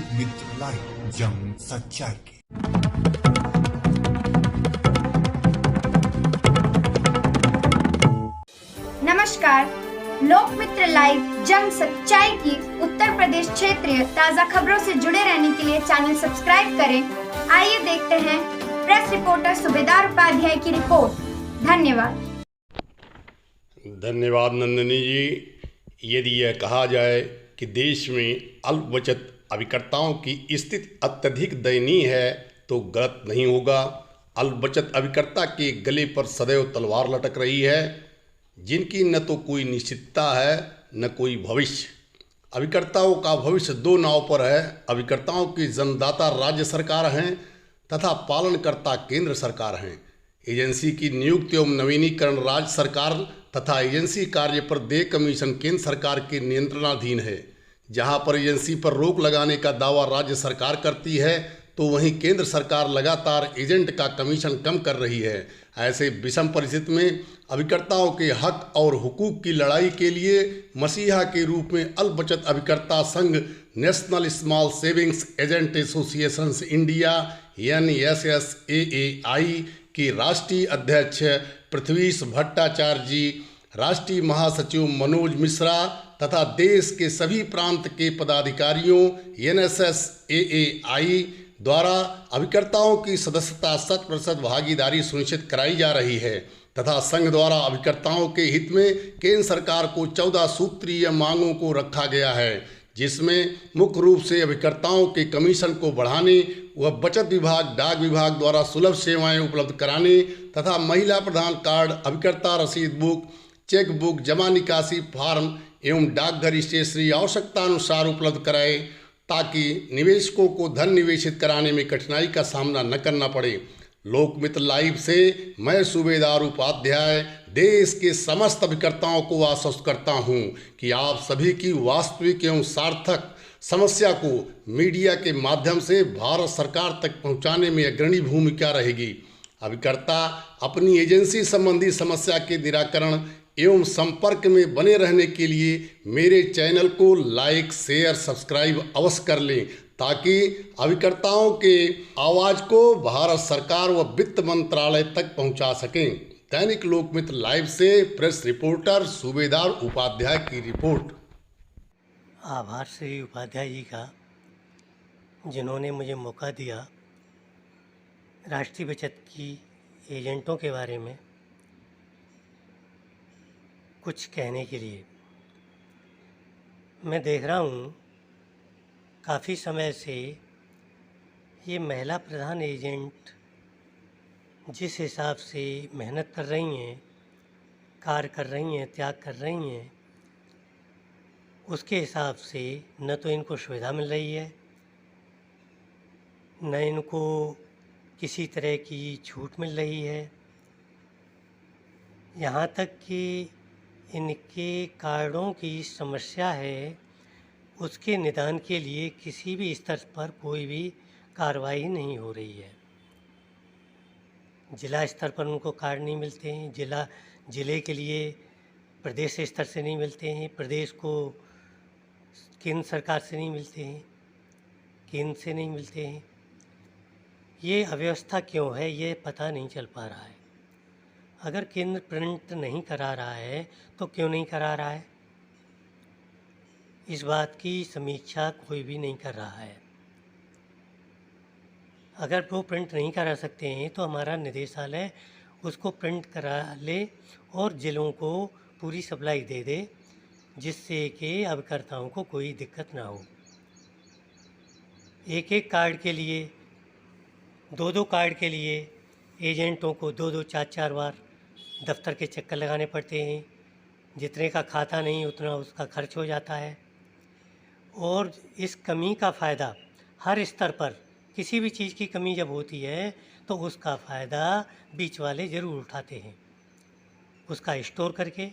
लोक मित्र लाइव, जंग सच्चाई की। नमस्कार, लोक मित्र लाइव जंग सच्चाई की उत्तर प्रदेश क्षेत्रीय ताज़ा खबरों से जुड़े रहने के लिए चैनल सब्सक्राइब करें। आइए देखते हैं प्रेस रिपोर्टर सूबेदार उपाध्याय की रिपोर्ट। धन्यवाद नंदिनी जी। यदि यह कहा जाए कि देश में अल्प बचत अभिकर्ताओं की स्थिति अत्यधिक दयनीय है तो गलत नहीं होगा। अल्प बचत अभिकर्ता के गले पर सदैव तलवार लटक रही है, जिनकी न तो कोई निश्चितता है न कोई भविष्य। अभिकर्ताओं का भविष्य दो नाव पर है। अभिकर्ताओं की जन्मदाता राज्य सरकार हैं तथा पालनकर्ता केंद्र सरकार हैं। एजेंसी की नियुक्ति एवं नवीनीकरण राज्य सरकार तथा एजेंसी कार्य पर देय कमीशन केंद्र सरकार के नियंत्रणाधीन है। जहां पर एजेंसी पर रोक लगाने का दावा राज्य सरकार करती है तो वहीं केंद्र सरकार लगातार एजेंट का कमीशन कम कर रही है। ऐसे विषम परिस्थिति में अभिकर्ताओं के हक और हुकूक की लड़ाई के लिए मसीहा के रूप में अल्प बचत अभिकर्ता संघ national small savings agent association India NSSAAI के राष्ट्रीय अध्यक्ष पृथ्वीश भट्टाचार्य जी, राष्ट्रीय महासचिव मनोज मिश्रा तथा देश के सभी प्रांत के पदाधिकारियों NSSAAI द्वारा अभिकर्ताओं की सदस्यता 100% भागीदारी सुनिश्चित कराई जा रही है तथा संघ द्वारा अभिकर्ताओं के हित में केंद्र सरकार को 14 सूत्रीय मांगों को रखा गया है, जिसमें मुख्य रूप से अभिकर्ताओं के कमीशन को बढ़ाने व बचत विभाग डाक विभाग द्वारा सुलभ सेवाएं उपलब्ध कराने तथा महिला प्रधान कार्ड, अभिकर्ता रसीद बुक, चेक बुक, जमा निकासी फार्म एवं डाकघर स्टेशनरी आवश्यकतानुसार उपलब्ध कराए ताकि निवेशकों को धन निवेशित कराने में कठिनाई का सामना न करना पड़े। लोकमित्र लाइव से मैं सूबेदार उपाध्याय देश के समस्त अभिकर्ताओं को आश्वस्त करता हूं कि आप सभी की वास्तविक एवं सार्थक समस्या को मीडिया के माध्यम से भारत सरकार तक पहुंचाने में अग्रणी भूमिका रहेगी। अभिकर्ता अपनी एजेंसी संबंधी समस्या के निराकरण एवं संपर्क में बने रहने के लिए मेरे चैनल को लाइक, शेयर, सब्सक्राइब अवश्य कर लें ताकि अभिकर्ताओं के आवाज़ को भारत सरकार व वित्त मंत्रालय तक पहुंचा सकें। दैनिक लोकमित्र लाइव से प्रेस रिपोर्टर सूबेदार उपाध्याय की रिपोर्ट। आभार श्री उपाध्याय जी का, जिन्होंने मुझे मौका दिया राष्ट्रीय बचत की एजेंटों के बारे में कुछ कहने के लिए। मैं देख रहा हूँ काफ़ी समय से ये महिला प्रधान एजेंट जिस हिसाब से मेहनत कर रही हैं, कार्य कर रही हैं, त्याग कर रही हैं, उसके हिसाब से न तो इनको सुविधा मिल रही है, न इनको किसी तरह की छूट मिल रही है। यहाँ तक कि इनके कार्डों की समस्या है, उसके निदान के लिए किसी भी स्तर पर कोई भी कार्रवाई नहीं हो रही है। जिला स्तर पर उनको कार्ड नहीं मिलते हैं, जिले के लिए प्रदेश स्तर से नहीं मिलते हैं, प्रदेश को केंद्र सरकार से नहीं मिलते हैं, केंद्र से नहीं मिलते हैं। ये अव्यवस्था क्यों है, ये पता नहीं चल पा रहा है। अगर केंद्र प्रिंट नहीं करा रहा है तो क्यों नहीं करा रहा है, इस बात की समीक्षा कोई भी नहीं कर रहा है। अगर वो प्रिंट नहीं करा सकते हैं तो हमारा निदेशालय उसको प्रिंट करा ले और जिलों को पूरी सप्लाई दे दे, जिससे कि अभिकर्ताओं को कोई दिक्कत ना हो। एक एक कार्ड के लिए, दो कार्ड के लिए एजेंटों को दो चार चार बार दफ्तर के चक्कर लगाने पड़ते हैं। जितने का खाता नहीं उतना उसका खर्च हो जाता है और इस कमी का फ़ायदा हर स्तर पर, किसी भी चीज़ की कमी जब होती है तो उसका फ़ायदा बीच वाले ज़रूर उठाते हैं। उसका स्टोर करके,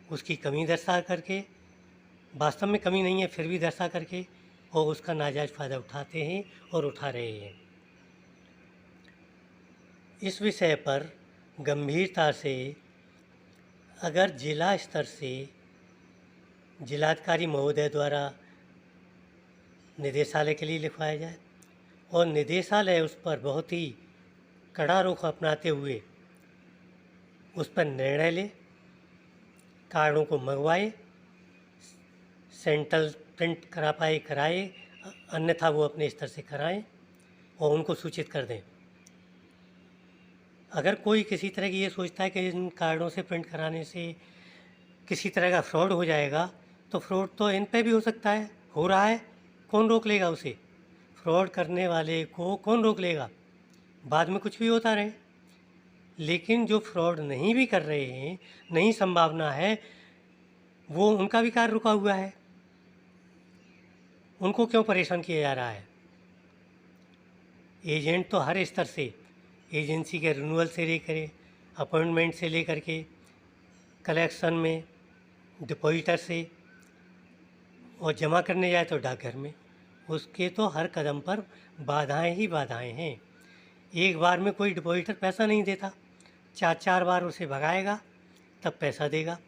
उसकी कमी दर्शा करके, वास्तव में कमी नहीं है फिर भी दर्शा करके, और उसका नाजायज़ फ़ायदा उठाते हैं और उठा रहे हैं। इस विषय पर गंभीरता से अगर जिला स्तर से जिलाधिकारी महोदय द्वारा निदेशालय के लिए लिखवाया जाए और निदेशालय उस पर बहुत ही कड़ा रुख अपनाते हुए उस पर निर्णय ले, कार्डों को मंगवाए, सेंट्रल प्रिंट करा पाए कराए, अन्यथा वो अपने स्तर से कराएं और उनको सूचित कर दें। अगर कोई किसी तरह की ये सोचता है कि इन कार्डों से प्रिंट कराने से किसी तरह का फ्रॉड हो जाएगा, तो फ्रॉड तो इन पे भी हो सकता है, हो रहा है, कौन रोक लेगा उसे? फ्रॉड करने वाले को कौन रोक लेगा? बाद में कुछ भी होता रहे। लेकिन जो फ्रॉड नहीं भी कर रहे हैं, नहीं संभावना है, वो उनका भी कार्य रुका हुआ है, उनको क्यों परेशान किया जा रहा है? एजेंट तो हर स्तर से, एजेंसी के रिन्यूअल से लेकर, अपॉइंटमेंट से लेकर के, कलेक्शन में, डिपॉजिटर से, और जमा करने जाए तो डाकघर में, उसके तो हर कदम पर बाधाएं ही बाधाएं हैं। एक बार में कोई डिपॉजिटर पैसा नहीं देता, 4 बार उसे भगाएगा तब पैसा देगा।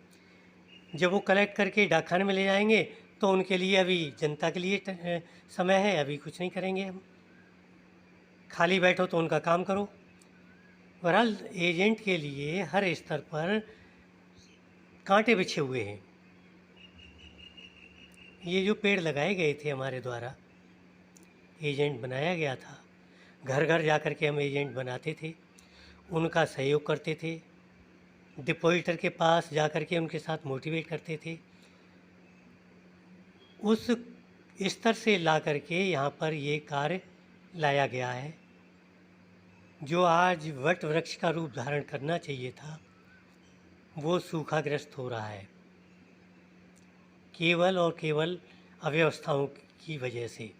जब वो कलेक्ट करके डाकखाने में ले जाएंगे तो उनके लिए अभी जनता के लिए समय है, अभी कुछ नहीं करेंगे हम, खाली बैठो तो उनका काम करो। बहरहाल एजेंट के लिए हर स्तर पर कांटे बिछे हुए हैं। ये जो पेड़ लगाए गए थे हमारे द्वारा, एजेंट बनाया गया था, घर घर जा कर के हम एजेंट बनाते थे, उनका सहयोग करते थे, डिपॉजिटर के पास जा कर के उनके साथ मोटिवेट करते थे। उस स्तर से ला कर के यहाँ पर ये कार्य लाया गया है। जो आज वट वृक्ष का रूप धारण करना चाहिए था, वो सूखाग्रस्त हो रहा है, केवल और केवल अव्यवस्थाओं की वजह से।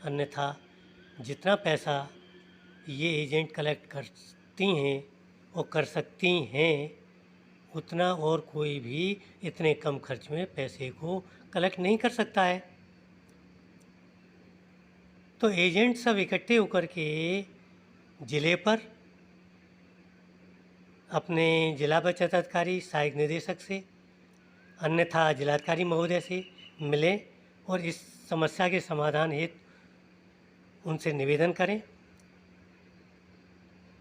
अन्यथा जितना पैसा ये एजेंट कलेक्ट करती हैं और कर सकती हैं, उतना और कोई भी इतने कम खर्च में पैसे को कलेक्ट नहीं कर सकता है। तो एजेंट सब इकट्ठे होकर के ज़िले पर अपने जिला बचत अधिकारी, सहायक निदेशक से, अन्यथा जिलाधिकारी महोदय से मिलें और इस समस्या के समाधान हेतु उनसे निवेदन करें,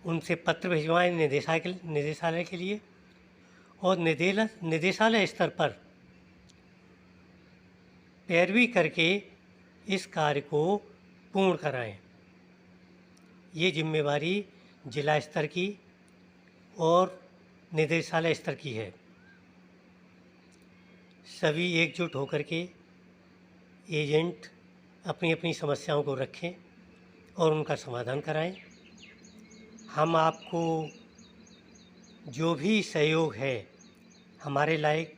उनसे पत्र भिजवाएं निदेशालय के लिए, और निदेशालय स्तर पर पैरवी करके इस कार्य को पूर्ण कराएं। ये जिम्मेवारी जिला स्तर की और निदेशालय स्तर की है। सभी एकजुट होकर के एजेंट अपनी अपनी समस्याओं को रखें और उनका समाधान कराएं। हम आपको जो भी सहयोग है हमारे लायक,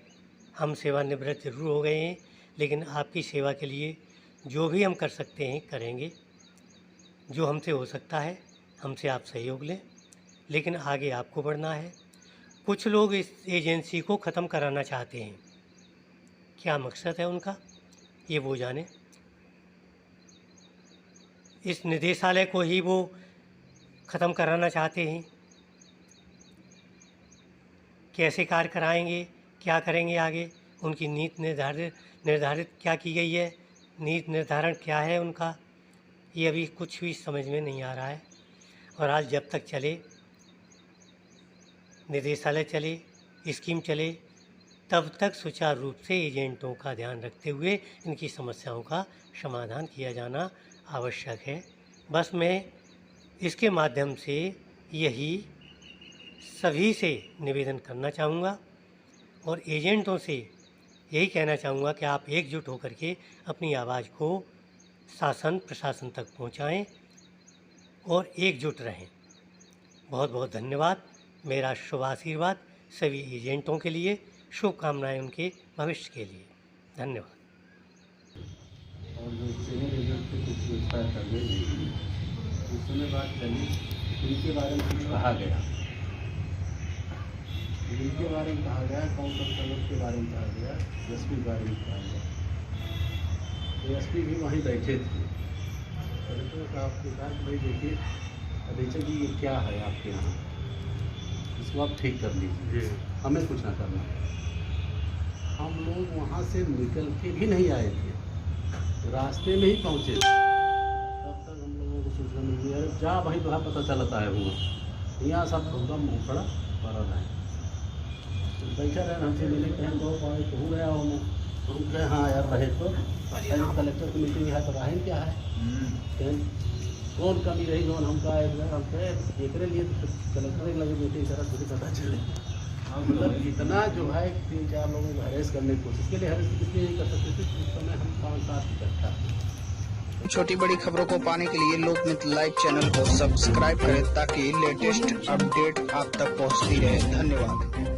हम सेवानिवृत्त जरूर हो गए हैं, लेकिन आपकी सेवा के लिए जो भी हम कर सकते हैं करेंगे। जो हमसे हो सकता है हमसे आप सहयोग लें, लेकिन आगे आपको बढ़ना है। कुछ लोग इस एजेंसी को ख़त्म कराना चाहते हैं, क्या मकसद है उनका ये वो जाने। इस निदेशालय को ही वो ख़त्म कराना चाहते हैं। कैसे कार्य कराएंगे, क्या करेंगे आगे, उनकी नीति निर्धारित क्या की गई है, नीति निर्धारण क्या है उनका, ये अभी कुछ भी समझ में नहीं आ रहा है। और आज जब तक चले, निदेशालय चले, स्कीम चले, तब तक सुचारू रूप से एजेंटों का ध्यान रखते हुए इनकी समस्याओं का समाधान किया जाना आवश्यक है। बस मैं इसके माध्यम से यही सभी से निवेदन करना चाहूँगा और एजेंटों से यही कहना चाहूँगा कि आप एकजुट होकर के अपनी आवाज़ को शासन प्रशासन तक पहुँचाएं और एकजुट रहें। बहुत बहुत धन्यवाद। मेरा शुभ आशीर्वाद सभी एजेंटों के लिए, शुभकामनाएं उनके भविष्य के लिए। धन्यवाद। और जो सीनियर एजेंट थे कुछ एक्सपायर कर गए, उस समय बात चली, इनके बारे में कुछ कहा गया, इनके बारे में कहा गया, काउंटर के बारे में कहा गया, एसपी के बारे में कहा गया। तो एसपी भी वहीं बैठे थे। कलेक्टर साहब के साथ भाई देखिए अधीक्षक जी ये क्या है आपके यहाँ, इसको आप ठीक कर लीजिए, हमें कुछ ना करना। हम लोग वहाँ से निकल के भी नहीं आए थे, रास्ते में ही पहुँचे तब तक हम लोगों को सूचना मिल गई। अरे जा वहीं तो पता चलता है वो यहाँ सब एकदम मुखड़ा पड़ा है। बैठा रहे हमसे मिले कहीं दो पाए तो हो गया हम कहे हाँ यार रहे तो कलेक्टर की मीटिंग है तो राहन क्या है कौन कमी रही कौन हमका हम कहे एक लिए तो कलेक्टर लगे मीटिंग करा थोड़ी पता चले। मतलब इतना जो है 3-4 लोगों को हरेस करने की कोशिश के लिए हरेस इसलिए नहीं कर सकते थे उस समय हम 5-7 इकट्ठा थे। छोटी बड़ी खबरों को पाने के लिए लोकमित्र लाइव चैनल को सब्सक्राइब करें ताकि लेटेस्ट अपडेट आप तक पहुंचती रहे। धन्यवाद।